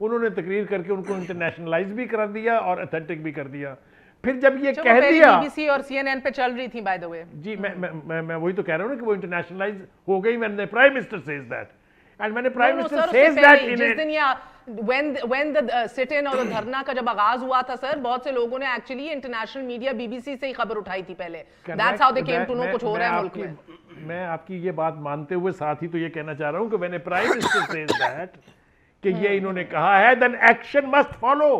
انہوں نے تقریر کر کے ان کو انٹرنیشنلائز بھی کرا دیا اور اتھینٹک بھی کر دیا. پھر جب یہ کہہ دیا بی بی سی اور سی این این پہ چل رہی تھی بائی دا وے. جی میں وہی تو کہہ رہا ہوں کہ وہ انٹرنیشنلائز ہو گئی when the Prime Minister says that. And when the Prime Minister says that in جس دن یہ when the sit-in اور دھرنا کا جب آغاز ہوا تھا سر, بہت سے لوگوں نے actually international media B B C سے ہی خبر اٹھائی تھی پہلے. That's how they came to know کچھ ہو رہا ہے ملک میں. میں آپ کی یہ بات مانتے ہوئے ساتھ ہی تو یہ کہنا چاہ رہا ہوں کہ when the Prime Minister says that کہ یہ انہوں نے کہا ہے then action must follow.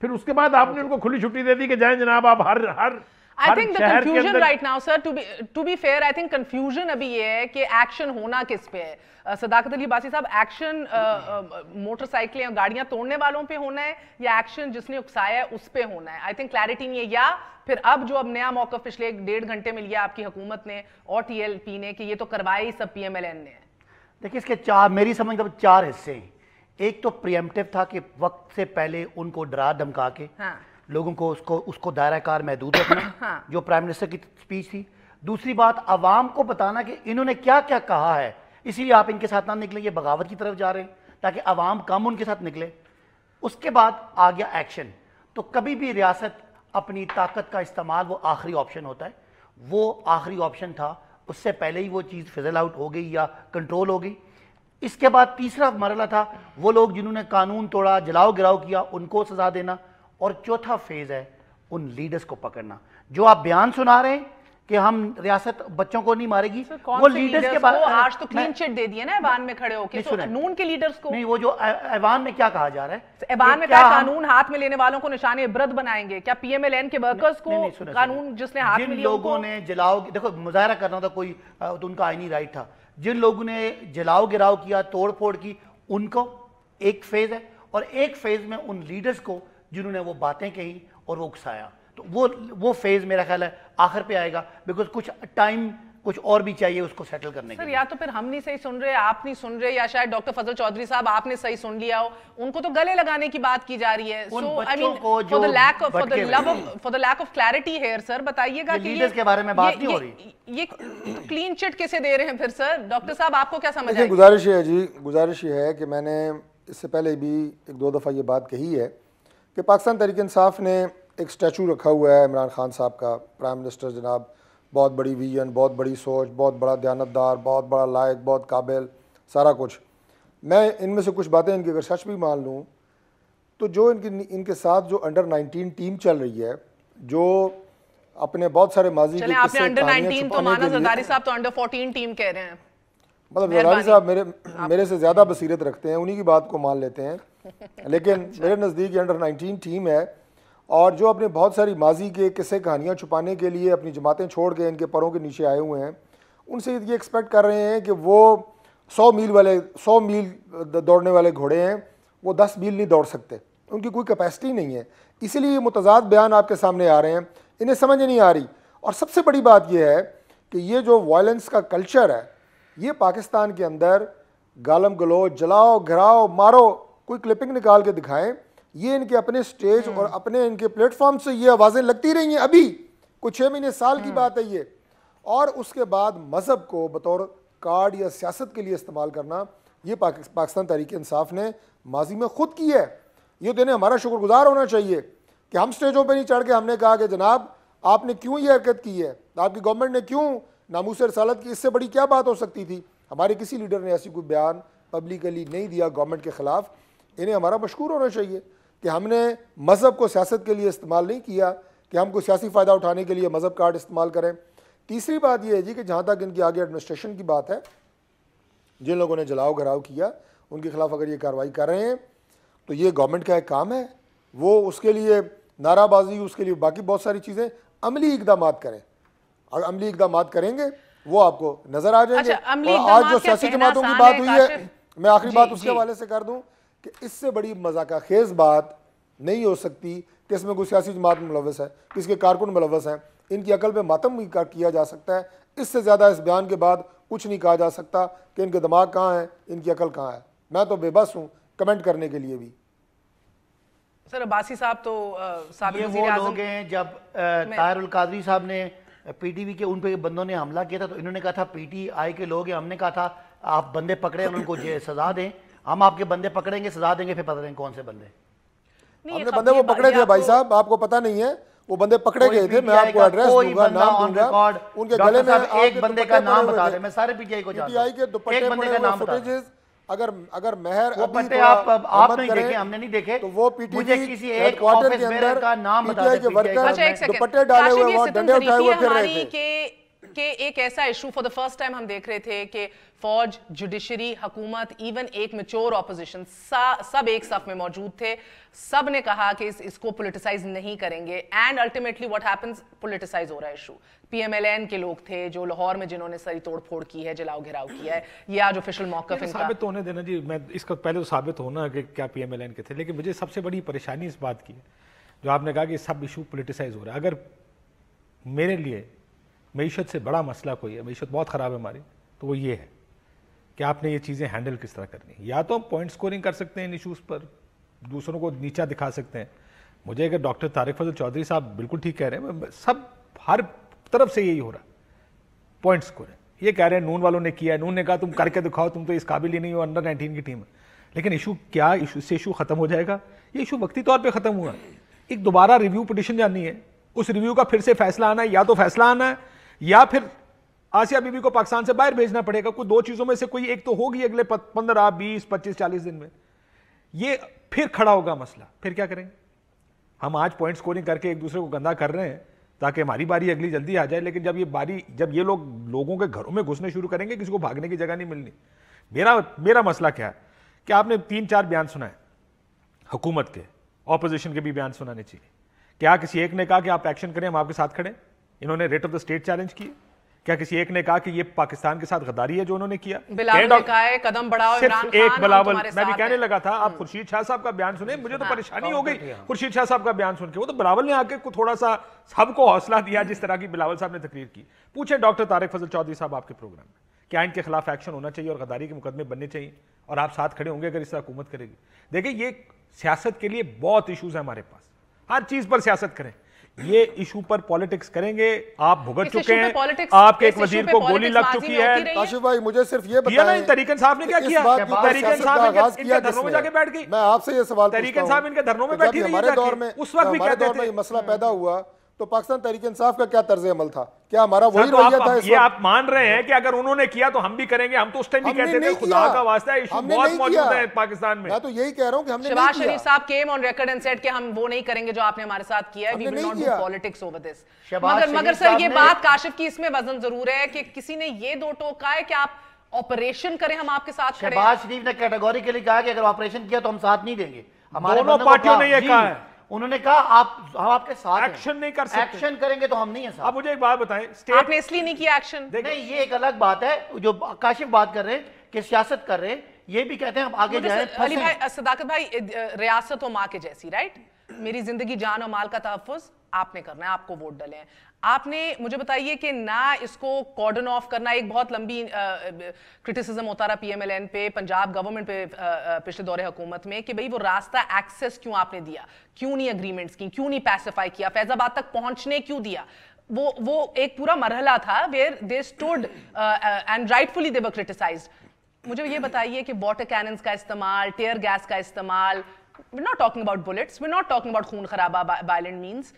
پھر اس کے بعد آپ نے ان کو کھلی چھٹی دے دی کہ جائیں جناب آپ ہر I think the confusion right now, sir, to be fair, I think confusion ابھی یہ ہے کہ ایکشن ہونا کس پہ ہے. صداقت علی عباسی صاحب, ایکشن موٹر سائیکلیں گاڑیاں توڑنے والوں پہ ہونا ہے یا ایکشن جس نے اکسایا ہے اس پہ ہونا ہے؟ I think clarity نہیں ہے. یا پھر اب جو نیا موقف پچھلے 1.5 گھنٹے میں لیا آپ کی حکومت نے اور ٹی ایل پی نے کہ یہ تو کروائی سب پی ایم ایل این نے. دیکھیں اس کے میری سمجھ میں 4 حصے ہیں. ایک تو پریمپٹیو تھا کہ وقت سے پہلے ان کو ڈرا دھمکا کے لوگوں کو اس کو دائرہ کار محدود رکھنا جو پرائم منسٹر کی اسپیچ تھی. دوسری بات عوام کو بتانا کہ انہوں نے کیا کیا کہا ہے, اسی لیے آپ ان کے ساتھ نہ نکلیں, یہ بغاوت کی طرف جا رہے ہیں تاکہ عوام کم ان کے ساتھ نکلے. اس کے بعد آ گیا ایکشن. تو کبھی بھی ریاست اپنی طاقت کا استعمال وہ آخری آپشن ہوتا ہے, وہ آخری آپشن تھا. اس سے پہلے ہی وہ چیز فضل آؤٹ ہو گئی یا کنٹرول ہو گئی. اس کے بعد تیسرا مرحلہ تھا وہ لوگ جنہوں نے قانون توڑا, جلاؤ گراؤ کیا, ان کو سزا دینا. اور چوتھا فیز ہے ان لیڈرز کو پکڑنا. جو آپ بیان سنا رہے ہیں کہ ہم ریاست بچوں کو نہیں مارے گی, وہ لیڈرز کے بارے میں آج تو کلین چٹ دے دیا نا ایوان میں کھڑے ہو کے, تو نون کے لیڈرز کو نہیں, وہ جو ایوان میں کیا کہا جا رہا ہے, ایوان میں کہا قانون ہاتھ میں لینے والوں کو نشان عبرت بنائیں گے. کیا پی ایم ایل این کے ورکرز کو قانون جس نے ہاتھ میں لیا, جن لوگوں نے جلاؤ, دیکھو مظاہرہ کرنا تھا کوئی تو ان کا آئینی رائٹ تھا, جن لوگوں نے جلاؤ گراؤ کیا, توڑ پھوڑ کی, ان کو ایک فیز ہے. اور ایک فیز میں ان لیڈرز کو جنہوں نے وہ باتیں کہی اور وہ اکسایا. تو وہ فیز میرا خیال ہے آخر پہ آئے گا, بیکاز کچھ ٹائم کچھ اور بھی چاہیے اس کو سیٹل کرنے کے لیے. یا تو پھر ہم نہیں صحیح سن رہے, آپ نہیں سن رہے, یا شاید ڈاکٹر فضل چودھری صاحب آپ نے صحیح سن لیا ہو. ان کو تو گلے لگانے کی بات کی جا رہی ہے. ان بچوں کو جو for the lack of clarity here, sir, بتائیے گا کہ لیڈرز کے بارے میں بات نہیں ہو رہی. یہ کلین چٹ کیسے دے رہے ہیں پھر سر؟ ڈاکٹر صاحب آپ کو کیا سمجھ آئی؟ گزارش ہے جی, گزارش یہ ہے کہ میں نے اس سے پہلے بھی 1-2 دفعہ یہ بات کہی ہے کہ پاکستان تحریک انصاف نے ایک اسٹیچو رکھا ہوا ہے عمران خان صاحب کا, پرائم منسٹر جناب, بہت بڑی ویژن, بہت بڑی سوچ, بہت بڑا دیانتدار, بہت بڑا لائق, بہت قابل, سارا کچھ. میں ان میں سے کچھ باتیں ان کی اگر سچ بھی مان لوں تو جو ان کے ساتھ جو انڈر 19 ٹیم چل رہی ہے, جو اپنے بہت سارے ماضی کے قصے کہانیاں چھپانے کے لیے, زرداری صاحب تو انڈر 14 ٹیم کہہ رہے ہیں. مطلب زرداری صاحب میرے سے زیادہ بصیرت رکھتے ہیں, انہی کی بات کو مان لیتے ہیں, لیکن میرے نزدیک یہ انڈر 19 ٹیم ہے. اور جو اپنے بہت ساری ماضی کے قصے کہانیاں چھپانے کے لیے اپنی جماعتیں چھوڑ کے ان کے پروں کے نیچے آئے ہوئے ہیں, ان سے یہ ایکسپیکٹ کر رہے ہیں کہ وہ 100 میل دوڑنے والے گھوڑے ہیں, وہ 10 میل نہیں دوڑ سکتے, ان کی کوئی کیپیسٹی نہیں ہے. اسی لیے یہ متضاد بیان آپ کے سامنے آ رہے ہیں, انہیں سمجھ نہیں آ رہی. اور سب سے بڑی بات یہ ہے کہ یہ جو وائلنس کا کلچر ہے, یہ پاکستان کے اندر گالم گلوچ, جلاؤ گھراؤ مارو, کوئی کلپنگ نکال کے دکھائیں, یہ ان کے اپنے سٹیج اور اپنے ان کے پلیٹ فارم سے یہ آوازیں لگتی رہی ہیں. ابھی کچھ 6 مہینے سال کی بات ہے یہ. اور اس کے بعد مذہب کو بطور کارڈ یا سیاست کے لیے استعمال کرنا, یہ پاکستان تحریک انصاف نے ماضی میں خود کی ہے. یہ تو انہیں ہمارا شکر گزار ہونا چاہیے کہ ہم سٹیجوں پہ نہیں چڑھ کے ہم نے کہا کہ جناب آپ نے کیوں یہ حرکت کی ہے, آپ کی گورنمنٹ نے کیوں ناموس رسالت کی, اس سے بڑی کیا بات ہو سکتی تھی. ہمارے کسی لیڈر نے ایسی کوئی بیان پبلکلی نہیں دیا گورنمنٹ کے خلاف. انہیں ہمارا مشکور ہونا چاہیے کہ ہم نے مذہب کو سیاست کے لیے استعمال نہیں کیا, کہ ہم کو سیاسی فائدہ اٹھانے کے لیے مذہب کارڈ استعمال کریں. تیسری بات یہ ہے جی کہ جہاں تک ان کی آگے ایڈمنسٹریشن کی بات ہے, جن لوگوں نے جلاؤ گھراؤ کیا ان کے خلاف اگر یہ کارروائی کر رہے ہیں تو یہ گورنمنٹ کا ایک کام ہے, وہ اس کے لیے نعرہ بازی, اس کے لیے باقی بہت ساری چیزیں, عملی اقدامات کریں. اور عملی اقدامات کریں گے وہ آپ کو نظر آ جائیں گے. اور آج جو سیاسی جماعتوں کی بات ہوئی ہے, میں آخری بات اس کے حوالے سے کر دوں کہ اس سے بڑی مذاقہ خیز بات نہیں ہو سکتی کہ اس میں کوئی سیاسی جماعت ملوث ہے, اس کے کارکن ملوث ہیں. ان کی عقل پہ ماتم بھی کیا جا سکتا ہے. اس سے زیادہ اس بیان کے بعد کچھ نہیں کہا جا سکتا کہ ان کے دماغ کہاں ہیں, ان کی عقل کہاں ہے. میں تو بے بس ہوں کمنٹ کرنے کے لیے بھی. سر عباسی صاحب تو سابق یہ وہ لوگ ہیں, جب طاہر القادری صاحب نے پی ٹی وی کے ان پہ بندوں نے حملہ کیا تھا تو انہوں نے کہا تھا پی ٹی آئی کے لوگ ہیں, ہم نے کہا تھا آپ بندے پکڑے ان کو سزا دیں, ہم آپ کے بندے پکڑیں گے, سزا دیں گے, پھر پتہ نہیں کون سے بندے. ہم نے بندے وہ پکڑے تھے بھائی صاحب, آپ کو پتہ نہیں ہے وہ بندے پکڑے گئے تھے, میں آپ کو ایڈریس دوں گا, نام دوں گا, ان کے گلے میں ایک بندے کا نام بتا دیں, میں سارے پی ٹی آئی کو جانتا ہوں, کے دوپٹے پڑے ہوئے فوٹیجز اگر مہر ابھی آپ نہیں دیکھے, ہم نے نہیں دیکھے, تو وہ پی ٹی مجھے کسی ایک آفس بیرر کا نام بتا دیں, دوپٹے ڈالے ہوئے وہاں ڈنڈے اٹھائے ہوئے پھر رہے تھے. کہ ایک ایسا issue for the first time ہم دیکھ رہے تھے کہ فوج, جوڈیشری, حکومت, ایون ایک میچور اپوزیشن, سب ایک صف میں موجود تھے, سب نے کہا کہ اس کو پولیٹیسائز نہیں کریں گے, and ultimately what happens, politicise ہو رہا ہے issue. P M L N کے لوگ تھے جو لاہور میں جنہوں نے ساری توڑ پھوڑ کی ہے, جلاؤ گھراؤ کیا ہے, یہ آج آفیشیل موقف ان کا ثابت ہونے دینا جی. میں اس کا پہلے تو ثابت ہونا کہ کیا پی ایم ایل این کے تھے, لیکن مجھے سب سے بڑی پریشانی اس بات کی ہے جو آپ نے کہا کہ سب ایشو پولیٹیسائز ہو رہا ہے. اگر میرے لیے معیشت سے بڑا مسئلہ کوئی ہے, معیشت بہت خراب ہے ہماری, تو وہ یہ ہے کہ آپ نے یہ چیزیں ہینڈل کس طرح کرنی ہے. یا تو ہم پوائنٹ سکورنگ کر سکتے ہیں ان ایشوز پر, دوسروں کو نیچا دکھا سکتے ہیں. مجھے اگر ڈاکٹر طارق فضل چودھری صاحب بالکل ٹھیک کہہ رہے ہیں, سب ہر طرف سے یہی ہو رہا ہے, پوائنٹ سکورنگ. یہ کہہ رہے ہیں نون والوں نے کیا ہے, نون نے کہا تم کر کے دکھاؤ, تم تو اس قابل ہی نہیں ہو, انڈر 19 کی ٹیم ہے. لیکن ایشو کیا, اس سے ایشو ختم ہو جائے گا؟ یہ ایشو وقتی طور پہ ختم ہوا, ایک دوبارہ ریویو پٹیشن جانی ہے, اس ریویو کا پھر سے فیصلہ آنا ہے, یا تو فیصلہ آنا ہے یا پھر آسیہ بی بی کو پاکستان سے باہر بھیجنا پڑے گا. کوئی دو چیزوں میں سے کوئی ایک تو ہوگی اگلے 15, 20, 25, 40 دن میں. یہ پھر کھڑا ہوگا مسئلہ. پھر کیا کریں گے ہم؟ آج پوائنٹ سکورنگ کر کے ایک دوسرے کو گندا کر رہے ہیں تاکہ ہماری باری اگلی جلدی آ جائے, لیکن جب یہ لوگ لوگوں کے گھروں میں گھسنے شروع کریں گے, کسی کو بھاگنے کی جگہ نہیں ملنی. میرا مسئلہ کیا ہے کہ آپ نے 3-4 بیان سنا ہے حکومت کے, اپوزیشن کے بھی بیان سنانے چاہیے. کیا کسی ایک نے کہا کہ آپ ایکشن کریں, ہم آپ کے ساتھ کھڑے؟ انہوں نے rate of the state challenge کی. کیا کسی ایک نے کہا کہ یہ پاکستان کے ساتھ غداری ہے جو انہوں نے کیا؟ بلاول نے کہا ہے قدم بڑھاؤ عمران خان, ایک بلاول, میں بھی کہنے لگا تھا آپ خورشید شاہ صاحب کا بیان سنیں, مجھے تو پریشانی ہو گئی خورشید شاہ صاحب کا بیان سن کے. وہ تو بلاول نے آ کے تھوڑا سا سب کو حوصلہ دیا جس طرح کی بلاول صاحب نے تقریر کی. پوچھیں ڈاکٹر طارق فضل چودھری صاحب آپ کے پروگرام میں, کیا ان کے خلاف ایکشن ہونا چاہیے اور غداری کے مقدمے بننے چاہیے, اور آپ ساتھ کھڑے ہوں گے اگر اس طرح حکومت کرے گی؟ دیکھیں یہ سیاست کے لیے بہت ایشوز ہیں ہمارے پاس, ہر چیز پر سیاست کریں. یہ ایشو پر پالیٹکس کریں گے, آپ بھگت چکے ہیں, آپ کے ایک وزیر کو گولی لگ چکی ہے. کاشف بھائی مجھے صرف یہ بتائیں, تحریک انصاف نے کیا کیا؟ تحریک انصاف ان کے دھرنوں میں جا کے بیٹھ گئی. میں آپ سے یہ سوال پوچھتا ہوں, تحریک انصاف ان کے دھرنوں میں بیٹھی رہی ہے, اس وقت بھی کہتے تھے. یہ مسئلہ پیدا ہوا تو پاکستان تحریک انصاف کا کیا طرز عمل تھا؟ کیا ہمارا وہی رویہ تھا؟ یہ آپ مان رہے ہیں کہ اگر انہوں نے کیا تو ہم بھی کریں گے؟ ہم تو اس ٹائم بھی کہتے تھے خدا کا واسطہ ہے ایشو بہت موجود ہے پاکستان میں. میں تو یہی کہہ رہا ہوں کہ ہم نے شہباز شریف صاحب came on record and said کہ ہم وہ نہیں کریں گے جو آپ نے ہمارے ساتھ کیا ہے, we will not do politics over this. مگر سر یہ بات کاشف کی اس میں وزن ضرور ہے کہ کسی نے یہ دو ٹوکا ہے کہ آپ آپریشن کریں, ہم آپ کے ساتھ کھڑے ہیں. شہباز شریف نے کیٹیگوریکلی کہا کہ اگر آپریشن کیا تو ہم ساتھ نہیں دیں گے. دونوں پارٹیوں نے یہ کہا ہے, انہوں نے کہا ہم آپ کے ساتھ ایکشن نہیں کر سکتے, ایکشن کریں گے تو ہم نہیں ہیں ساتھ. اب مجھے ایک بات بتائیں, آپ نے اس لیے نہیں کیا ایکشن؟ نہیں, یہ ایک الگ بات ہے جو کاشف بات کر رہے ہیں کہ سیاست کر رہے ہیں, یہ بھی کہتے ہیں ہم آگے جائیں. علی بھائی, صداقت بھائی, ریاست و ماں کے جیسی, رائٹ, میری زندگی جان و مال کا تحفظ آپ نے کرنا ہے, آپ کو ووٹ ڈلے ہیں. آپ نے مجھے بتائیے کہ نہ اس کو کارڈن آف کرنا, ایک بہت لمبی کرٹیسزم ہوتا رہا پی ایم ایل این پہ, پنجاب گورنمنٹ پہ پچھلے دور حکومت میں کہ بھئی وہ راستہ ایکسس کیوں آپ نے دیا, کیوں نہیں اگریمنٹس کی, کیوں نہیں پیسیفائی کیا, فیض آباد تک پہنچنے کیوں دیا. وہ ایک پورا مرحلہ تھا where they stood and rightfully they were criticized. مجھے یہ بتائیے کہ واٹر کیننز کا استعمال, ٹیئر گیس کا استعمال, we're not talking about bullets, we're not talking about خون خرابہ violent means,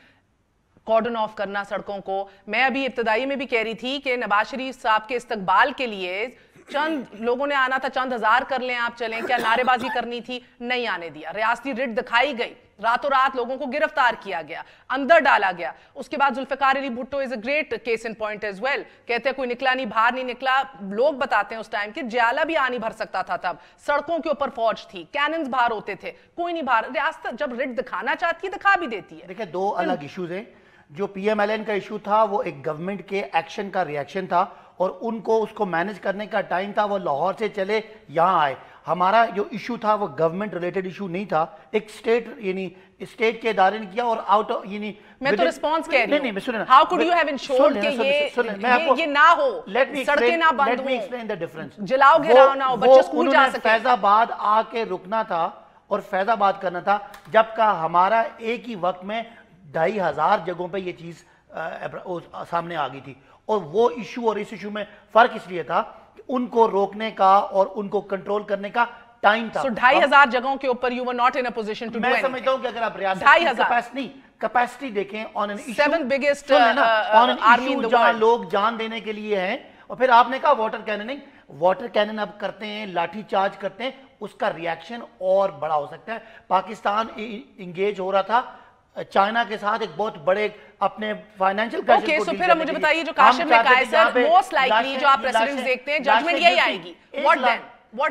کارڈن آف کرنا سڑکوں کو. میں ابھی ابتدائی میں بھی کہہ رہی تھی کہ نواز شریف صاحب کے استقبال کے لیے چند لوگوں نے آنا تھا, چند ہزار کر لیں آپ چلیں, کیا نعرے بازی کرنی تھی, نہیں آنے دیا. ریاستی رٹ دکھائی گئی, راتوں رات لوگوں کو گرفتار کیا گیا, اندر ڈالا گیا. اس کے بعد Zulfikar Ali Bhutto is a great case in point as well, کہتے ہیں کوئی نکلا نہیں, باہر نہیں نکلا. لوگ بتاتے ہیں اس ٹائم کہ جیالہ بھی آ نہیں بھر سکتا تھا, تب سڑکوں کے اوپر فوج تھی, کیننز باہر ہوتے تھے, کوئی نہیں باہر. ریاست جب رٹ دکھانا چاہتی ہے دکھا بھی دیتی ہے. دیکھیں دو الگ ایشوز ہیں. جو پی ایم ایل این کا ایشو تھا وہ ایک گورنمنٹ کے ایکشن کا ریاکشن تھا, اور ان کو اس کو مینج کرنے کا ٹائم تھا, وہ لاہور سے چلے یہاں آئے. ہمارا جو ایشو تھا وہ گورنمنٹ ریلیٹڈ ایشو نہیں تھا, ایک اسٹیٹ یعنی اسٹیٹ کے ادارے نے کیا, اور آؤٹ یعنی میں تو ریسپانس کہہ رہی ہوں. نہیں سنیں, how could you have ensured کہ یہ نہ ہو, سڑکیں نہ بند ہوں, ایکسپلین دی ڈفرنس, جلاؤ گھراؤ نہ ہو, بچے اسکول جا سکیں. فیض آباد آ کے رکنا تھا اور فیض آباد کرنا تھا, جبکہ ہمارا ایک ہی وقت میں 2500 جگہوں پہ یہ چیز سامنے آ گئی تھی. اور وہ ایشو اور اس ایشو میں فرق اس لیے تھا کہ ان کو روکنے کا اور ان کو کنٹرول کرنے کا ٹائم تھا. 2500 جگہوں کے اوپر you were not in a position to do میں anything. سمجھتا ہوں کہ اگر آپ ریاست کی کیپیسٹی دیکھیں on an issue, 7th biggest on an army in issue the جہاں world. لوگ جان دینے کے لیے ہیں, اور پھر آپ نے کہا واٹر کینننگ, واٹر کینن اب کرتے ہیں, لاٹھی چارج کرتے ہیں, اس کا ریاکشن اور بڑا ہو سکتا ہے. پاکستان انگیج ہو رہا تھا چائنا کے ساتھ ایک بہت بڑے اپنے فائنینشیل پریشر کو. اوکے, سو پھر مجھے بتائیے جو کاشف نے کہا ہے سر, موسٹ لائکلی جو آپ پریسیڈنٹس دیکھتے ہیں ججمنٹ یہی آئے گی. What then?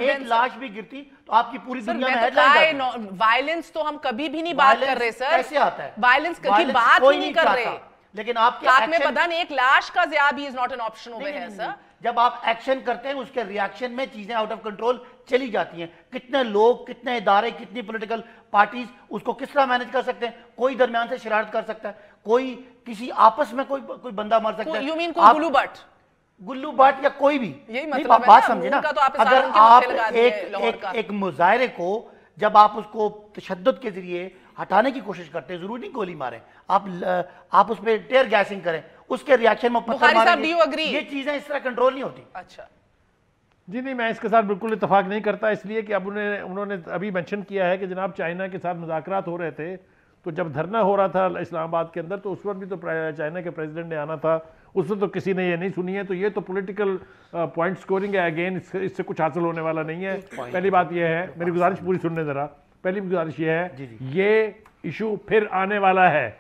ایک لاش بھی گرتی تو آپ کی پوری دنیا میں ہیڈلائن آتی. وائلنس تو ہم کبھی بھی نہیں بات کر رہے سر. کیسے آتا ہے وائلنس کی بات ہی نہیں کر رہے, لیکن آپ کے ساتھ میں پتہ نہیں ایک لاش کا ضیاع بھی از ناٹ این آپشن ہوئے ہے سر. جب آپ ایکشن کرتے ہیں اس کے ریاکشن میں چیزیں آؤٹ آف کنٹرول چلی جاتی ہیں. کتنے لوگ, کتنے ادارے, کتنی پولیٹیکل پارٹیز اس کو کس طرح مینج کر سکتے ہیں. کوئی درمیان سے شرارت کر سکتا ہے, کوئی کسی آپس میں کوئی بندہ مر سکتا ہے. یو مین کوئی گلو بٹ, گلو بٹ یا کوئی بھی, یہی مطلب ہے بات سمجھے نا. اگر آپ ایک مظاہرے کو جب آپ اس کو تشدد کے ذریعے ہٹانے کی کوشش کرتے ہیں, ضروری نہیں گولی ماریں, آپ اس پہ ٹیئر گیسنگ کریں, اس کے ریاکشن میں پتھر ماریں, یہ چیزیں اس طرح کنٹرول نہیں ہوتی. اچھا جی نہیں, میں اس کے ساتھ بالکل اتفاق نہیں کرتا, اس لیے کہ اب انہوں نے ابھی مینشن کیا ہے کہ جناب چائنا کے ساتھ مذاکرات ہو رہے تھے, تو جب دھرنا ہو رہا تھا اسلام آباد کے اندر تو اس وقت بھی تو چائنا کے پریزیڈنٹ نے آنا تھا, اس وقت تو کسی نے یہ نہیں سنی ہے. تو یہ تو پولیٹیکل پوائنٹ سکورنگ ہے, اگین اس سے کچھ حاصل ہونے والا نہیں ہے. پہلی بات یہ ہے, میری گزارش پوری سننے ذرا, پہلی گزارش یہ ہے یہ ایشو پھر آنے والا ہے,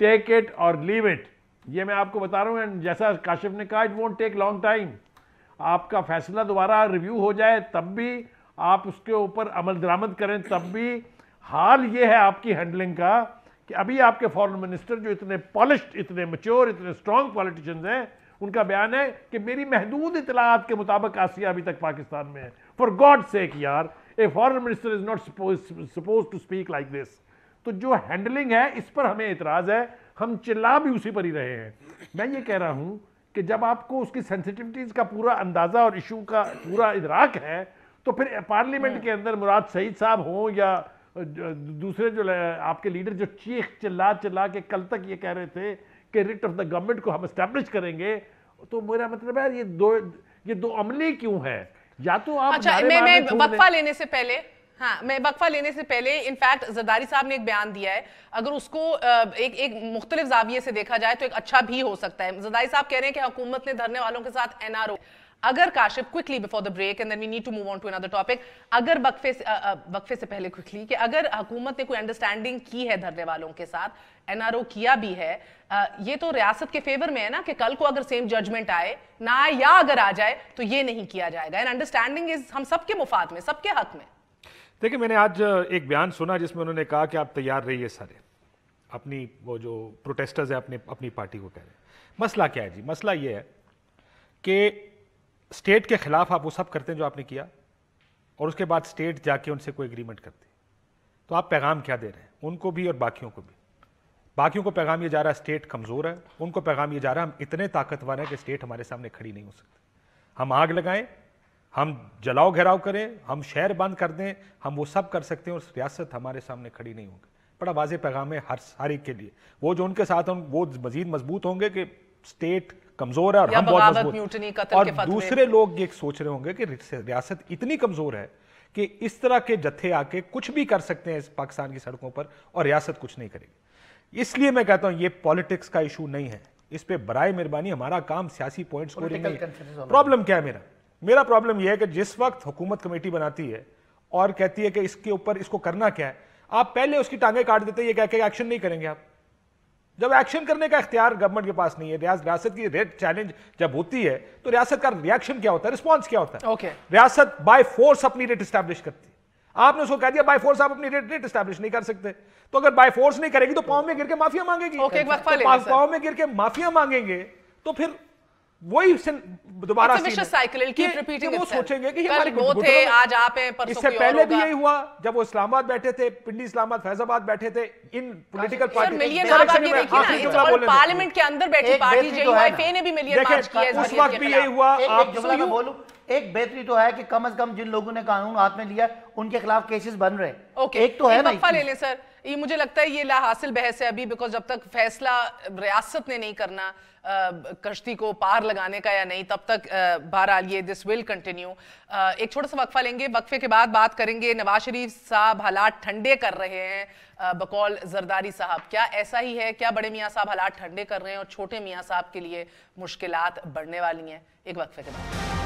ٹیک اٹ اور لیو اٹ. یہ میں آپ کو بتا رہا ہوں, جیسا کاشف نے کہا, it won't take long time. آپ کا فیصلہ دوبارہ ریویو ہو جائے تب بھی آپ اس کے اوپر عمل درآمد کریں تب بھی. حال یہ ہے آپ کی ہینڈلنگ کا کہ ابھی آپ کے فارن منسٹر جو اتنے پالشڈ, اتنے میچور, اتنے اسٹرانگ پولیٹیشنز ہیں, ان کا بیان ہے کہ میری محدود اطلاعات کے مطابق آسیہ ابھی تک پاکستان میں ہے. فار گاڈ سیک یار, a foreign minister is not suppose to speak like this. تو جو ہینڈلنگ ہے اس پر ہمیں اعتراض ہے, ہم چلا بھی اسی پر ہی رہے ہیں. میں یہ کہہ رہا ہوں کہ جب آپ کو اس کی سینسٹیوٹیز کا پورا اندازہ اور ایشو کا پورا ادراک ہے تو پھر پارلیمنٹ کے اندر مراد سعید صاحب ہوں یا دوسرے جو آپ کے لیڈر جو چیخ چلا کے کل تک یہ کہہ رہے تھے کہ ریٹ آف دا گورنمنٹ کو ہم اسٹیبلش کریں گے, تو میرا مطلب ہے یہ دو عملی کیوں ہے. یا تو آپ میں وقفہ لینے سے پہلے انفیکٹ زرداری صاحب نے ایک بیان دیا ہے, اگر اس کو ایک مختلف زاویے سے دیکھا جائے تو ایک اچھا بھی ہو سکتا ہے. زرداری صاحب کہہ رہے ہیں کہ حکومت نے دھرنے والوں کے ساتھ NRO, اگر Kashif quickly before the break and then we need to move on to another topic, اگر وقفے سے پہلے کوئکلی کہ اگر حکومت نے کوئی انڈرسٹینڈنگ کی ہے دھرنے والوں کے ساتھ, NRO کیا بھی ہے, یہ تو ریاست کے فیور میں ہے نا کہ کل کو اگر سیم ججمنٹ آئے نہ آئے یا اگر آ جائے تو یہ نہیں کیا جائے گا. اینڈ انڈرسٹینڈنگ از ہم سب کے مفاد میں, سب کے حق میں. دیکھیں میں نے آج ایک بیان سنا جس میں انہوں نے کہا کہ آپ تیار رہیے سارے, اپنی وہ جو پروٹیسٹرز ہیں اپنی پارٹی کو کہہ رہے ہیں. مسئلہ کیا ہے جی؟ مسئلہ یہ ہے کہ اسٹیٹ کے خلاف آپ وہ سب کرتے ہیں جو آپ نے کیا, اور اس کے بعد اسٹیٹ جا کے ان سے کوئی اگریمنٹ کرتی, تو آپ پیغام کیا دے رہے ہیں ان کو بھی اور باقیوں کو بھی؟ باقیوں کو پیغام یہ جا رہا ہے اسٹیٹ کمزور ہے, ان کو پیغام یہ جا رہا ہے ہم اتنے طاقتور ہیں کہ اسٹیٹ ہمارے سامنے کھڑی نہیں ہو سکتی. ہم آگ لگائیں, ہم جلاؤ گھیراؤ کریں, ہم شہر بند کر دیں, ہم وہ سب کر سکتے ہیں اور ریاست ہمارے سامنے کھڑی نہیں ہوگی. بڑا واضح پیغام ہے ہر ایک کے لیے. وہ جو ان کے ساتھ ہیں وہ مزید مضبوط ہوں گے کہ اسٹیٹ کمزور ہے اور ہم بہت مضبوط, اور دوسرے لوگ یہ سوچ رہے ہوں گے کہ ریاست اتنی کمزور ہے کہ اس طرح کے جتھے آ کے کچھ بھی کر سکتے ہیں اس پاکستان کی سڑکوں پر اور ریاست کچھ نہیں کرے گی. اس لیے میں کہتا ہوں یہ پالیٹکس کا ایشو نہیں ہے, اس پہ برائے مہربانی ہمارا کام سیاسی پوائنٹ سکورنگ نہیں ہے. پرابلم کیا ہے میرا پرابلم یہ ہے کہ جس وقت حکومت کمیٹی بناتی ہے اور کہتی ہے کہ اس کے اوپر اس کو کرنا کیا ہے, آپ پہلے اس کی ٹانگیں کاٹ دیتے یہ کہہ کے ایکشن نہیں کریں گے. آپ جب ایکشن کرنے کا اختیار گورنمنٹ کے پاس نہیں ہے, ریاست کی ریٹ چیلنج جب ہوتی ہے تو ریاست کا ریاکشن کیا ہوتا ہے, رسپانس کیا ہوتا ہے؟ ریاست بائی فورس اپنی ریٹ اسٹیبلش کرتی ہے. آپ نے اس کو کہہ دیا بائی فورس آپ اپنی ریٹ اسٹیبلش نہیں کر سکتے, تو اگر بائی فورس نہیں کرے گی تو پاؤں میں گر کے معافیا مانگے گی. پاؤں میں گر کے معافیا مانگیں گے تو پھر وہی دوبارہ وہ سوچیں گے کہ اس سے پہلے بھی یہی ہوا جب وہ اسلام آباد بیٹھے تھے, پنڈی اسلام آباد فیض آباد بیٹھے تھے, ان پولیٹیکل پارلیمنٹ کے اندر بیٹھی پارٹی جے یو آئی پی نے بھی ملین مارچ کیا ہے, اس وقت بھی یہی ہوا. ایک بہتری تو ہے کہ کم از کم جن لوگوں نے قانون ہاتھ میں لیا ان کے خلاف کیسز بن رہے ہیں. ایک تو ہے نا, وقفہ لے لیں سر. یہ مجھے لگتا ہے یہ لا حاصل بحث ہے ابھی, بیکاز جب تک فیصلہ ریاست نے نہیں کرنا کشتی کو پار لگانے کا یا نہیں, تب تک بہرحال یہ دس ول کنٹینیو. ایک چھوٹا سا وقفہ لیں گے, وقفے کے بعد بات کریں گے. نواز شریف صاحب حالات ٹھنڈے کر رہے ہیں بقول زرداری صاحب, کیا ایسا ہی ہے؟ کیا بڑے میاں صاحب حالات ٹھنڈے کر رہے ہیں اور چھوٹے میاں صاحب کے لیے مشکلات بڑھنے والی ہیں؟ ایک وقفے کے بعد.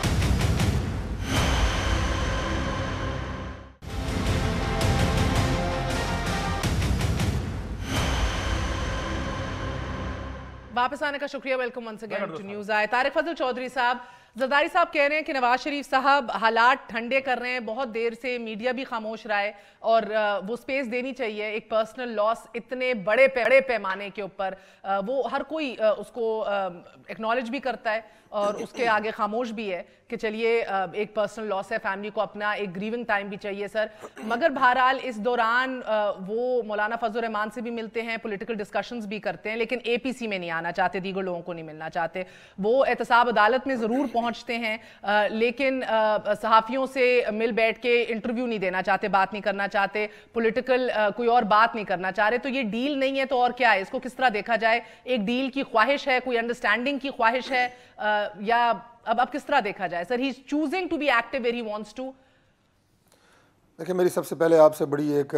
واپس آنے کا شکریہ. Welcome once again to news آئے. طارق فضل چودھری صاحب, زرداری صاحب کہہ رہے ہیں کہ نواز شریف صاحب حالات ٹھنڈے کر رہے ہیں, بہت دیر سے میڈیا بھی خاموش رہا ہے اور وہ سپیس دینی چاہیے. ایک پرسنل لاس اتنے بڑے پیمانے کے اوپر وہ ہر کوئی اس کو ایکنالج بھی کرتا ہے اور اس کے آگے خاموش بھی ہے کہ چلیے ایک پرسنل لاس ہے, فیملی کو اپنا ایک گریونگ ٹائم بھی چاہیے سر. مگر بہرحال اس دوران وہ مولانا فضل الرحمان سے بھی ملتے ہیں, پولیٹیکل ڈسکشنز بھی کرتے ہیں, لیکن اے پی سی میں نہیں آنا چاہتے, دیگر لوگوں کو نہیں ملنا چاہتے. وہ احتساب عدالت میں ضرور پہنچتے ہیں لیکن صحافیوں سے مل بیٹھ کے انٹرویو نہیں دینا چاہتے, بات نہیں کرنا چاہتے, پولیٹیکل کوئی اور بات نہیں کرنا چاہ رہے. تو یہ ڈیل نہیں ہے تو اور کیا ہے؟ اس کو کس طرح دیکھا جائے؟ ایک ڈیل کی خواہش ہے, کوئی انڈرسٹینڈنگ کی خواہش ہے, یا اب کس طرح دیکھا جائے sir? He is choosing to be active where he wants to. دیکھیں, میری سب سے پہلے آپ سے بڑی ایک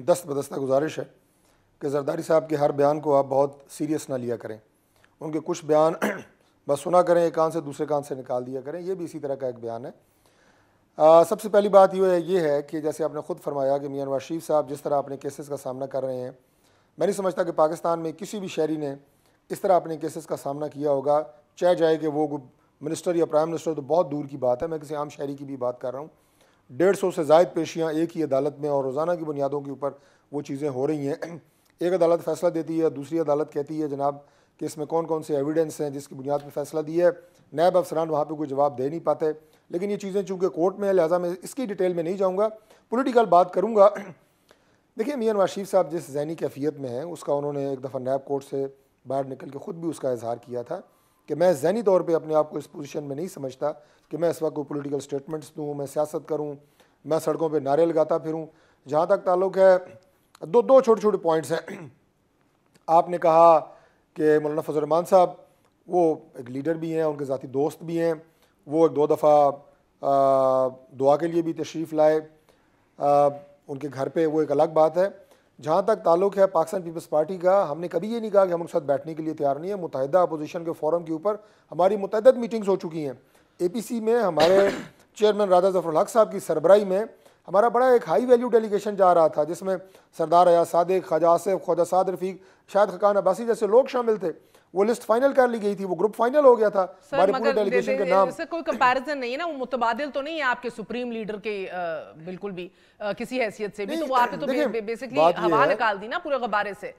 دست بدستہ گزارش ہے کہ زرداری صاحب کے ہر بیان کو آپ بہت سیریس نہ لیا کریں. ان کے کچھ بیان بس سنا کریں, ایک کان سے دوسرے کان سے نکال دیا کریں. یہ بھی اسی طرح کا ایک بیان ہے. سب سے پہلی بات یہ ہے کہ جیسے آپ نے خود فرمایا کہ میاں نواز شریف صاحب جس طرح اپنے کیسز کا سامنا کر رہے ہیں, میں نہیں سمجھتا کہ پاکستان میں کسی بھی شہری نے اس طرح اپنے کیسز کا سامنا کیا ہوگا, چاہے جائے کہ وہ منسٹر یا پرائم منسٹر, تو بہت دور کی بات ہے. میں کسی عام شہری کی بھی بات کر رہا ہوں. 150 سے زائد پیشیاں ایک ہی عدالت میں اور روزانہ کی بنیادوں کے اوپر وہ چیزیں ہو رہی ہیں. ایک عدالت فیصلہ دیتی ہے, دوسری عدالت کہتی ہے جناب کہ اس میں کون کون سے ایویڈنس ہیں جس کی بنیاد پہ فیصلہ دیا ہے. نائب افسران وہاں پہ کوئی جواب دے نہیں پاتے. لیکن یہ چیزیں چونکہ کورٹ میں ہے, لہٰذا میں اس کی ڈیٹیل میں نہیں جاؤں گا, پولیٹیکل بات کروں گا. دیکھیں, میاں نواز شریف صاحب جس ذہنی کیفیت میں ہیں اس کا انہوں نے ایک دفعہ نیب کورٹ سے باہر نکل کے خود بھی اس کا اظہار کیا تھا کہ میں ذہنی طور پہ اپنے آپ کو اس پوزیشن میں نہیں سمجھتا کہ میں اس وقت کوئی پولیٹیکل سٹیٹمنٹس دوں, میں سیاست کروں, میں سڑکوں پہ نعرے لگاتا پھروں. جہاں تک تعلق ہے, دو چھوٹے چھوٹے پوائنٹس ہیں. آپ نے کہا کہ مولانا فضل الرحمان صاحب وہ ایک لیڈر بھی ہیں, ان کے ذاتی دوست بھی ہیں, وہ ایک 2 دفعہ دعا کے لیے بھی تشریف لائے ان کے گھر پہ, وہ ایک الگ بات ہے. جہاں تک تعلق ہے پاکستان پیپلز پارٹی کا, ہم نے کبھی یہ نہیں کہا کہ ہم ان کے ساتھ بیٹھنے کے لیے تیار نہیں ہیں. متحدہ اپوزیشن کے فورم کے اوپر ہماری متعدد میٹنگز ہو چکی ہیں. اے پی سی میں ہمارے چیئرمین راجہ ظفر الحق صاحب کی سربراہی میں ہمارا بڑا ایک ہائی ویلیو ڈیلیگیشن جا رہا تھا, جس میں سردار ایاز صادق, خواجہ آصف, خواجہ سعد رفیق, شاہد خاقان عباسی جیسے لوگ شامل تھے. وہ لسٹ فائنل کر لی گئی تھی, وہ گروپ فائنل ہو گیا تھا ہمارے پورے ڈیلیگیشن کے نام. سر کوئی کمپیریزن نہیں ہے نا, وہ متبادل تو نہیں ہے آپ کے سپریم لیڈر کے بالکل بھی کسی حیثیت سے بھی, تو وہ آپ نے تو بیسکلی ہوا نکال دی نا پورے غبارے سے.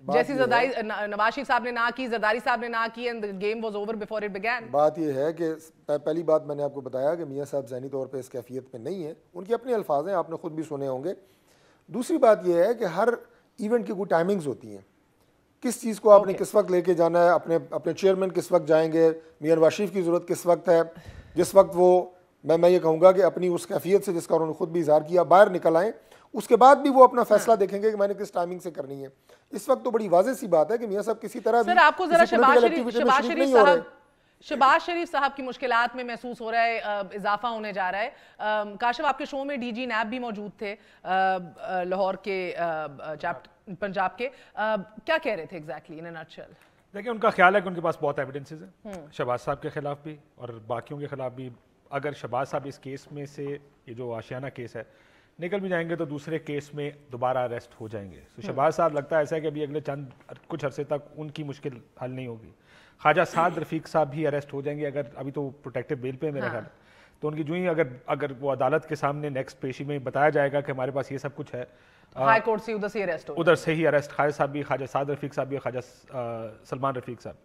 جیسی نواز شریف صاحب نے نہ کی, زرداری صاحب نے نہ کی, and game was over before it begin. بات یہ ہے کہ پہلی بات میں نے آپ کو بتایا کہ میاں صاحب ذہنی طور پہ اس کیفیت میں نہیں ہیں, ان کے اپنے الفاظ ہیں, آپ نے خود بھی سنے ہوں گے. دوسری بات یہ ہے کہ ہر ایونٹ کی کوئی ٹائمنگز ہوتی ہیں, کس چیز کو آپ نے کس وقت لے کے جانا ہے, اپنے چیئرمین کس وقت جائیں گے, میاں نواز شریف کی ضرورت کس وقت ہے, جس وقت وہ میں یہ کہوں گا کہ اپنی اس کیفیت سے جس کا انہوں نے خود بھی اظہار کیا باہر نکل آئیں, اس کے بعد بھی وہ اپنا فیصلہ دیکھیں گے کہ میں نے کس ٹائمنگ سے کرنی ہے. اس وقت تو بڑی واضح سی بات ہے کہ میاں صاحب کسی طرح سر آپ کو ذرا شہباز شریف صاحب کی مشکلات میں محسوس ہو رہا ہے اضافہ ہونے جا رہا ہے. کاشف آپ کے شو میں ڈی جی نیب بھی موجود تھے لاہور کے, پنجاب کے, کیا کہہ رہے تھے ایگزیکٹلی ان اے نٹشل؟ دیکھیں, ان کا خیال ہے کہ ان کے پاس بہت ایویڈنسز ہیں شہباز صاحب کے خلاف بھی اور باقیوں کے خلاف بھی. اگر شہباز صاحب اس کیس میں سے, یہ جو آشیانہ کیس ہے, نکل بھی جائیں گے تو دوسرے کیس میں دوبارہ اریسٹ ہو جائیں گے. تو شہباز صاحب لگتا ہے ایسا ہے کہ ابھی اگلے کچھ عرصے تک ان کی مشکل حل نہیں ہوگی. خواجہ سعد رفیق صاحب بھی اریسٹ ہو جائیں گے, اگر ابھی تو پروٹیکٹیو بیل پہ میرا خیال, تو ان کی جو ہی اگر وہ عدالت کے سامنے نیکسٹ پیشی میں بتایا جائے گا کہ ہمارے پاس یہ سب کچھ ہے, ہائی کورٹ سے ادھر سے ہی اریسٹ ہی اریسٹ, خواجہ صاحب بھی, خواجہ سعد رفیق صاحب بھی, خواجہ سلمان رفیق صاحب.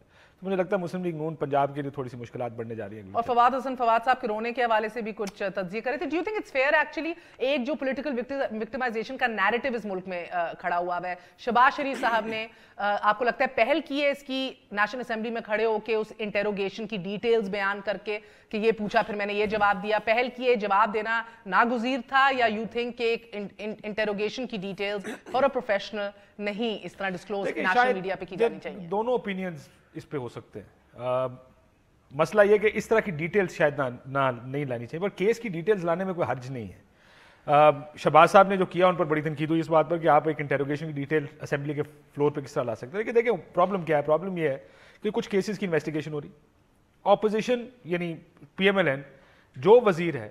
تو مجھے لگتا ہے مسلم لیگ نون پنجاب کے لیے تھوڑی سی مشکلات بڑھنے جا رہی ہیں. اور فواد حسن فواد صاحب کے رونے کے حوالے سے بھی کچھ تجزیے کرے تھے. Do you think it's fair actually ایک جو پولیٹیکل وکٹمائزیشن کا نیریٹو اس ملک میں کھڑا ہوا ہے, شہباز شریف صاحب نے آپ کو لگتا ہے پہل کی ہے اس کی نیشنل اسمبلی میں کھڑے ہو کے اس انٹیروگیشن کی ڈیٹیلز بیان کر کے کہ یہ پوچھا پھر میں نے یہ جواب دیا, پہل کی ہے, جواب دینا ناگزیر تھا, یا یو تھنک کہ ایک انٹیروگیشن کی ڈیٹیلز فار اے پروفیشنل نہیں اس طرح ڈسکلوز نیشنل میڈیا پہ کی جانی چاہیے؟ دونوں اوپینینز اس پہ ہو سکتے ہیں. مسئلہ یہ کہ اس طرح کی ڈیٹیلز شاید نہیں لانی چاہیے, پر کیس کی ڈیٹیلز لانے میں کوئی حرج نہیں ہے. شہباز صاحب نے جو کیا ان پر بڑی تنقید ہوئی اس بات پر کہ آپ ایک انٹیروگیشن کی ڈیٹیل اسمبلی کے فلور پہ کس طرح لا سکتے ہیں. لیکن دیکھیں پرابلم کیا ہے, پرابلم یہ ہے کہ کچھ کیسز کی انویسٹیگیشن ہو رہی, اپوزیشن یعنی پی ایم ایل این جو وزیر ہے,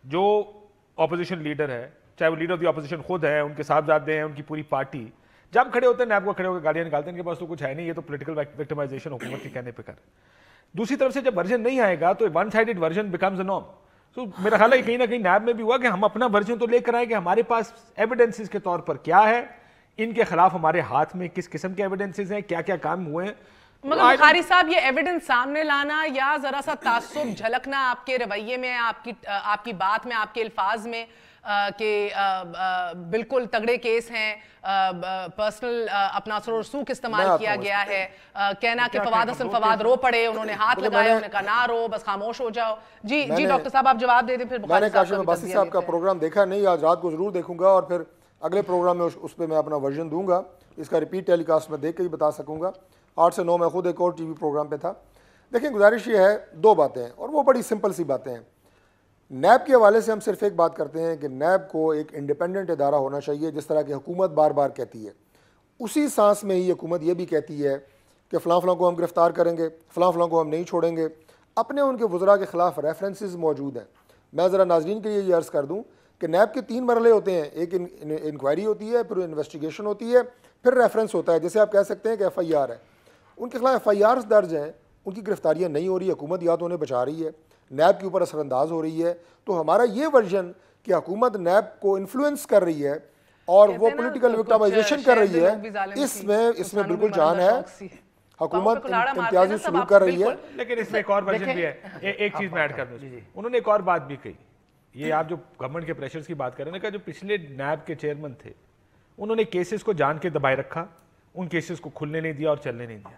جو اپوزیشن لیڈر ہے, چاہے وہ لیڈر آف دی اپوزیشن خود ہے, ان کے صاحبزادے ہیں, ان کی پوری پارٹی, جب کھڑے ہوتے ہیں نیب کو کھڑے ہو کے گالیاں نکالتے ہیں, ان کے پاس تو کچھ ہے نہیں, یہ تو پولیٹیکل وکٹمائزیشن حکومت کے کہنے پہ کر. دوسری طرف سے جب ورژن نہیں آئے گا تو one sided version becomes a norm. تو میرا خیال ہے کہیں نہ کہیں نیب میں بھی ہوا کہ ہم اپنا ورژن تو لے کر آئیں کہ ہمارے پاس ایویڈنسز کے طور پر کیا ہے, ان کے خلاف ہمارے ہاتھ میں کس قسم کے ایویڈنسز ہیں, کیا کیا کام ہوئے ہیں. مگر بخاری صاحب یہ ایویڈنس سامنے لانا یا ذرا سا تعصب جھلکنا آپ کے رویے میں, آپ کی بات میں, آپ کے الفاظ میں کہ بالکل تگڑے کیس ہیں, پرسنل اپنا اثر و رسوخ استعمال کیا گیا ہے, کہنا کہ فواد حسن فواد رو پڑے, انہوں نے ہاتھ لگایا, انہوں نے کہا نہ رو, بس خاموش ہو جاؤ. جی ڈاکٹر صاحب آپ جواب دے دیں. پھر میں نے کاشف عباسی صاحب کا پروگرام دیکھا نہیں, آج رات کو ضرور دیکھوں گا اور پھر اگلے پروگرام میں اس پہ میں اپنا ورژن دوں گا, اس کا ریپیٹ ٹیلی کاسٹ میں دیکھ کے ہی بتا سکوں گا. 8 سے 9 میں خود ایک اور ٹی وی پروگرام پہ تھا. دیکھیں گزارش یہ ہے, 2 باتیں ہیں اور وہ بڑی سمپل سی باتیں ہیں. نیب کے حوالے سے ہم صرف ایک بات کرتے ہیں کہ نیب کو ایک انڈیپینڈنٹ ادارہ ہونا چاہیے, جس طرح کی حکومت بار بار کہتی ہے. اسی سانس میں ہی حکومت یہ بھی کہتی ہے کہ فلاں فلاں کو ہم گرفتار کریں گے, فلاں فلاں کو ہم نہیں چھوڑیں گے. اپنے ان کے وزراء کے خلاف ریفرنسز موجود ہیں. میں ذرا ناظرین کے لیے یہ عرض کر دوں کہ نیب کے 3 مرحلے ہوتے ہیں. ایک انکوائری ہوتی ہے, پھر انویسٹیگیشن ہوتی ہے, پھر ریفرنس ہوتا ہے, جیسے آپ کہہ سکتے ہیں کہ ایف آئی آر ہے. ان کے خلاف ایف آئی آرز درج ہیں, ان کی گرفتاریاں نہیں ہو رہی, حکومت یا تو انہیں بچا رہی ہے, نیب کے اوپر اثر انداز ہو رہی ہے. تو ہمارا یہ ورژن کہ حکومت نیب کو انفلوئنس کر رہی ہے اور وہ پولیٹیکل وکٹمائزیشن کر رہی ہے, اس میں بالکل جان ہے. حکومت امتیازی سلوک کر رہی ہے. لیکن اس میں ایک اور ورژن بھی ہے, ایک چیز میں ایڈ کر دوں. انہوں نے ایک اور بات بھی کہی, یہ آپ جو گورنمنٹ کے پریشرز کی بات کر رہے ہیں کہ جو پچھلے نیب کے چیئرمین تھے انہوں نے کیسز کو جان کے دبائے رکھا, ان کیسز کو کھلنے نہیں دیا اور چلنے نہیں دیا.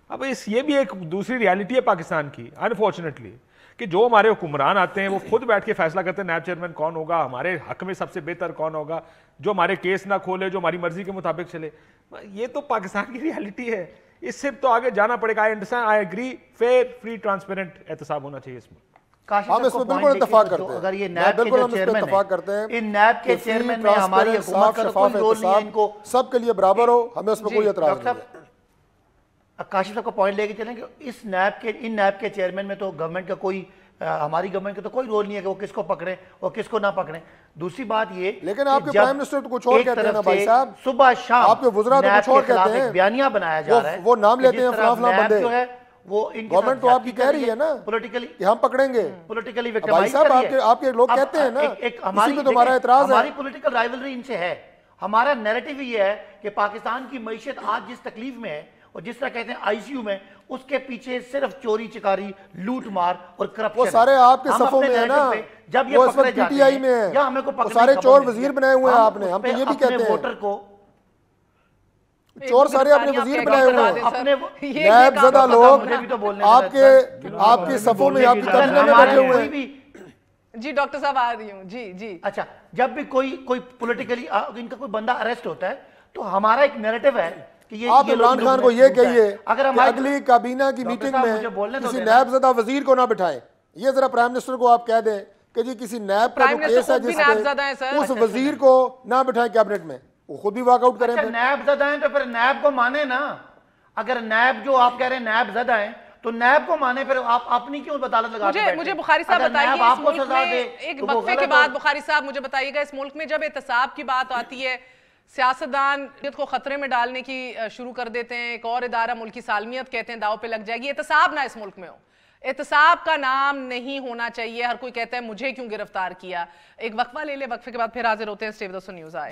اب یہ بھی ایک دوسری ریالٹی ہے پاکستان کی انفارچونیٹلی, کہ جو ہمارے حکمران آتے ہیں وہ خود بیٹھ کے فیصلہ کرتے ہیں نیب چیئرمین کون ہوگا, ہمارے حق میں سب سے بہتر کون ہوگا, جو ہمارے کیس نہ کھولے, جو ہماری مرضی کے مطابق چلے. یہ تو پاکستان کی ریالٹی ہے, اس سے تو آگے جانا پڑے گا. I agree, fair, free, transparent احتساب ہونا چاہیے اس میں. ہم اس میں بالکل اتفاق کرتے ہیں. اگر یہ نیب کے چیئرمین ہیں, ان نیب کے چیئرمین میں ہماری حکومت کا کوئی رول نہیں ہے, ان کو سب کے لیے برابر ہو, ہمیں اس میں کوئی اعتراض نہیں ہے. کاشف صاحب کو پوائنٹ لے کے چلیں کہ ان نیب کے چیئرمین میں تو گورنمنٹ کا کوئی, ہماری گورنمنٹ کا تو کوئی رول نہیں ہے کہ وہ کس کو پکڑیں اور کس کو نہ پکڑیں. دوسری بات یہ, لیکن آپ کے پرائم منسٹر تو کچھ اور کہتے ہیں نا بھائی صاحب, صبح شام آپ کے وزراء تو کچھ اور کہتے ہیں, بیانیہ بنایا جا رہا ہے, وہ نام لیتے ہیں فلاں فلاں بندے, جو ہے وہ گورنمنٹ تو آپ کی کہہ رہی ہے نا پولیٹیکلی کہ ہم پکڑیں گے. پولیٹیکلی بھائی صاحب آپ کے لوگ کہتے ہیں نا, اسی پہ تمہارا اعتراض ہے. ہماری پولیٹیکل رائیولری ان سے ہے. ہمارا نیریٹو یہ ہے کہ پاکستان کی معیشت آج جس تکلیف میں ہے اور جس طرح کہتے ہیں آئی سی یو میں, اس کے پیچھے صرف چوری چکاری, لوٹ مار اور کرپشن. وہ سارے آپ کے صفوں میں ہیں نا, جب یہ وہ اس وقت پی ٹی آئی میں ہیں, یا ہمیں کو وہ سارے چور وزیر بنائے ہوئے ہیں آپ نے, ہم تو یہ بھی کہتے ہیں ووٹر کو چور سارے اپنے وزیر بنائے ہوئے ہیں. نیب زدہ لوگ آپ کے صفوں میں, آپ کی کابینہ میں بیٹھے ہوئے ہیں. جی ڈاکٹر صاحب آ رہی ہوں. جی جی اچھا, جب بھی کوئی پولیٹیکلی ان کا کوئی بندہ اریسٹ ہوتا ہے تو ہمارا ایک نیریٹو ہے کہ آپ عمران خان کو یہ کہیے کہ اگلی کابینہ کی میٹنگ میں کسی نیب زدہ وزیر کو نہ بٹھائیں. یہ ذرا پرائم منسٹر کو آپ کہہ دیں کہ جی کسی نیب کا جو کیس ہے جس پہ, اس وزیر کو نہ بٹھائیں کیبنٹ میں, وہ خود بھی واک آؤٹ کریں. نیب زدہ ہیں تو پھر نیب کو مانے نا. اگر نیب جو آپ کہہ رہے ہیں نیب زدہ ہیں تو نیب کو مانے, پھر آپ اپنی کیوں عدالت لگا کے بیٹھے؟ مجھے بخاری صاحب بتائیے, اس ملک میں ایک وقفے کے بعد بخاری صاحب مجھے بتائیے گا, اس ملک میں جب احتساب کی بات آتی ہے سیاستدان کو خطرے میں ڈالنے کی شروع کر دیتے ہیں, ایک اور ادارہ ملکی سالمیت کہتے ہیں داؤ پہ لگ جائے گی. احتساب نہ اس ملک میں ہو, احتساب کا نام نہیں ہونا چاہیے. ہر کوئی کہتا ہے مجھے کیوں گرفتار کیا. ایک وقفہ لے لے, وقفے کے بعد پھر حاضر ہوتے ہیں. اسٹے ود اس نیوز آئے.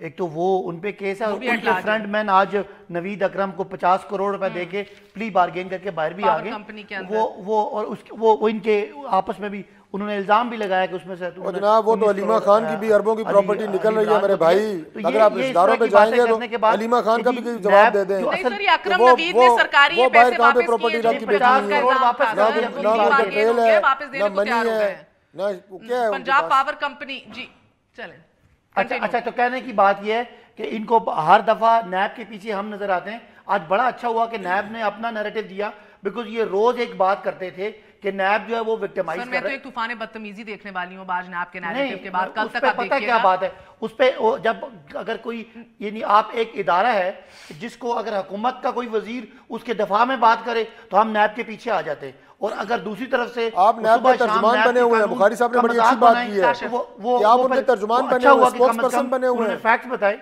ایک تو وہ ان پہ کیس ہے، اور ان کے فرنٹ مین آج نوید اکرم کو 50 کروڑ روپے دے کے پلی بارگین کر کے باہر بھی آ گئے. وہ ان کے آپس میں بھی انہوں نے الزام بھی لگایا کہ اس میں سے جناب وہ تو علیمہ خان کی بھی اربوں کی پراپرٹی نکل رہی ہے میرے بھائی. اگر آپ رشتہ داروں پہ جائیں گے تو علیمہ خان کا بھی جواب دے دیں. نہیں سر، یہ اکرم نوید نے سرکاری یہ پیسے واپس کیے جو 50 کا الزام تھا، واپس دینے کو تیار ہو گئے. Punjab power company. جی چلیں. اچھا تو کہنے کی بات یہ ہے کہ ان کو ہر دفعہ نیب کے پیچھے ہم نظر آتے ہیں. آج بڑا اچھا ہوا کہ نیب نے اپنا نیریٹو دیا، بیکاز یہ روز ایک بات کرتے تھے کہ نیب جو ہے وہ وکٹمائز کر رہا ہے. میں تو ایک طوفان بدتمیزی دیکھنے والی ہوں آج نیب کے نیریٹو کے بعد. کل تک آپ پتہ کیا بات ہے اس پہ، جب اگر کوئی یعنی آپ ایک ادارہ ہے جس کو اگر حکومت کا کوئی وزیر اس کے دفاع میں بات کرے تو ہم نیب کے پیچھے آ جاتے ہیں، اور اگر دوسری طرف سے آپ نیب کے ترجمان بنے ہوئے ہیں. بخاری صاحب نے بڑی اچھی بات کی ہے کہ آپ ان کے ترجمان بنے ہوئے ہیں، اسپوکس پرسن بنے ہوئے ہیں. فیکٹس بتائے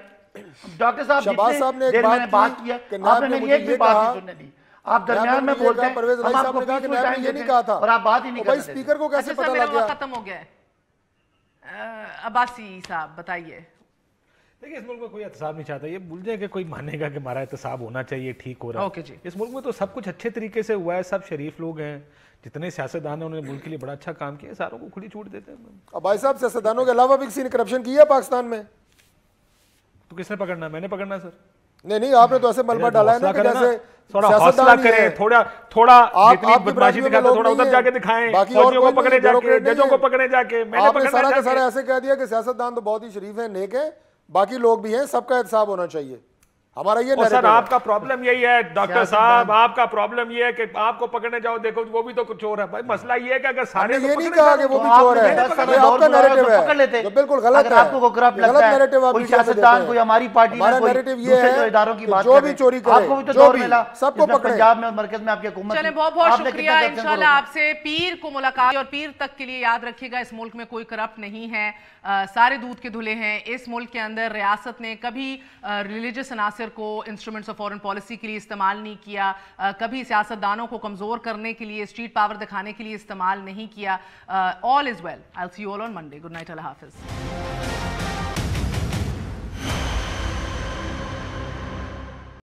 ڈاکٹر صاحب. شہباز صاحب نے ایک بات کی کہ نیب نے مجھے یہ کہا، آپ درمیان میں بولتے ہیں، پرویز رائے صاحب نے کہا کہ نیب نے یہ نہیں کہا تھا، اور آپ بات ہی نہیں کرتے. اسپیکر کو کیسے پتہ لگ گیا؟ ختم ہو گیا ہے. عباسی صاحب بتائیے. دیکھیں اس ملک میں کوئی احتساب نہیں چاہتا. یہ بھول جائے کہ کوئی مانے گا کہ ہمارا احتساب ہونا چاہیے، ٹھیک ہو رہا ہے. اس ملک میں تو سب کچھ اچھے طریقے سے ہوا ہے، سب شریف لوگ ہیں، جتنے سیاستدان ہیں انہوں نے ملک کے لیے بڑا اچھا کام کیا، ساروں کو کھلی چھوٹ دیتے ہیں. اب بھائی صاحب سیاستدانوں کے علاوہ بھی کسی نے کرپشن کی ہے پاکستان میں؟ تو کس نے پکڑنا ہے؟ میں نے پکڑنا ہے سر. نہیں آپ نے تو ایسے ملبہ ڈالا ہے نا کہ جیسے تھوڑا حوصلہ کریں، تھوڑا جتنی بدماشی دکھاتے تھوڑا ادھر جا کے دکھائیں، فوجیوں کو پکڑے جا کے، ججوں کو پکڑے جا کے. میں نے آپ نے پکڑنا سارا کا سارا ایسے کہہ دیا کہ سیاستدان تو بہت ہی شریف ہیں، نیک ہیں، باقی لوگ بھی ہیں، سب کا احتساب ہونا چاہیے. ہمارا یہ سر آپ کا پرابلم یہی ہے ڈاکٹر صاحب، آپ کا پرابلم یہ ہے کہ آپ کو پکڑنے جاؤ دیکھو وہ بھی تو کچھ چور ہے. بھائی مسئلہ یہ ہے کہ اگر سارے یہ نہیں کہا کہ وہ بھی چور ہے، یہ آپ کا نیریٹو ہے جو بالکل غلط ہے. آپ کو کرپٹ لگتا ہے کوئی سیاستدان، کوئی ہماری پارٹی میں کوئی دوسرے اداروں کی بات جو بھی چوری کرے، آپ کو بھی تو دور ملا سب کو پکڑے. پنجاب میں مرکز میں آپ کی حکومت. چلیں بہت بہت شکریہ. انشاءاللہ آپ سے پیر کو ملاقات، اور پیر تک کے لیے یاد رکھیے گا اس ملک میں کوئی کرپٹ نہیں ہے، سارے دودھ کے دھلے ہیں. اس ملک کے اندر ریاست نے کبھی ریلیجس عناصر کو انسٹرومنٹس آف فورن پالیسی کے لیے استعمال نہیں کیا، کبھی سیاستدانوں کو کمزور کرنے کے لیے، اسٹریٹ پاور دکھانے کے لیے استعمال نہیں کیا. All is well. I'll see you all on Monday. Good night. اللہ حافظ.